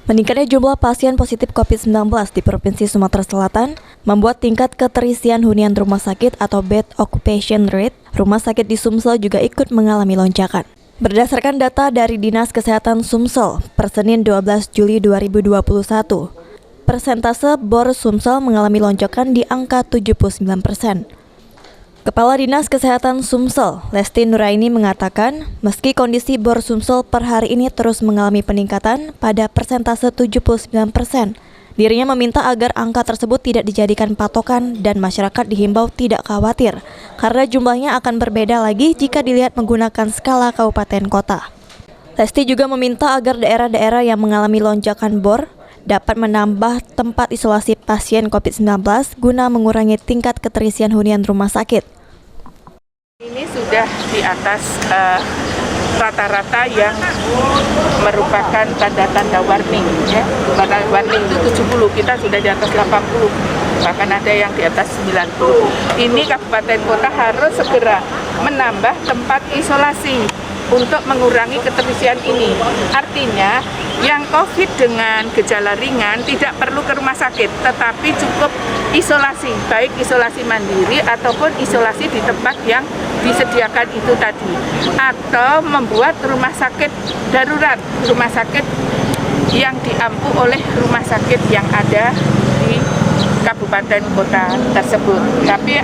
Meningkatnya jumlah pasien positif COVID-19 di Provinsi Sumatera Selatan membuat tingkat keterisian hunian rumah sakit atau bed occupation rate rumah sakit di Sumsel juga ikut mengalami lonjakan. Berdasarkan data dari Dinas Kesehatan Sumsel per Senin 12 Juli 2021, persentase bor Sumsel mengalami lonjakan di angka 79%. Kepala Dinas Kesehatan Sumsel, Lesti Nuraini mengatakan, meski kondisi bor Sumsel per hari ini terus mengalami peningkatan pada persentase 79%, dirinya meminta agar angka tersebut tidak dijadikan patokan dan masyarakat dihimbau tidak khawatir, karena jumlahnya akan berbeda lagi jika dilihat menggunakan skala kabupaten kota. Lesti juga meminta agar daerah-daerah yang mengalami lonjakan bor dapat menambah tempat isolasi pasien COVID-19 guna mengurangi tingkat keterisian hunian rumah sakit. Ini sudah di atas rata-rata yang merupakan tanda-tanda warning. Ya. Warning itu 70, kita sudah di atas 80, bahkan ada yang di atas 90. Ini kabupaten kota harus segera menambah tempat isolasi untuk mengurangi keterisian ini. Artinya, yang COVID dengan gejala ringan tidak perlu ke rumah sakit, tetapi cukup isolasi, baik isolasi mandiri ataupun isolasi di tempat yang disediakan itu tadi. Atau membuat rumah sakit darurat, rumah sakit yang diampu oleh rumah sakit yang ada di kabupaten kota tersebut. Tapi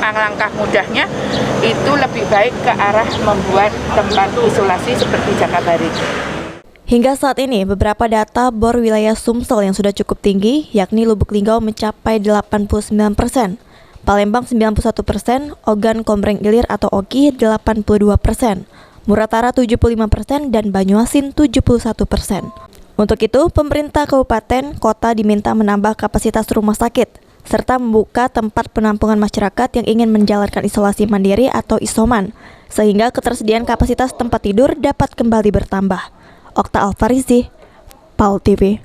langkah mudahnya itu lebih baik ke arah membuat tempat isolasi seperti Jakabaring. Hingga saat ini, beberapa data bor wilayah Sumsel yang sudah cukup tinggi, yakni Lubuk Linggau mencapai 89%, Palembang 91%, Ogan Kombreng Ilir atau OKI 82%, Muratara 75%, dan Banyuasin 71%. Untuk itu, pemerintah kabupaten kota diminta menambah kapasitas rumah sakit, serta membuka tempat penampungan masyarakat yang ingin menjalankan isolasi mandiri atau isoman, sehingga ketersediaan kapasitas tempat tidur dapat kembali bertambah. Okta Alfarizi, PAUL TV.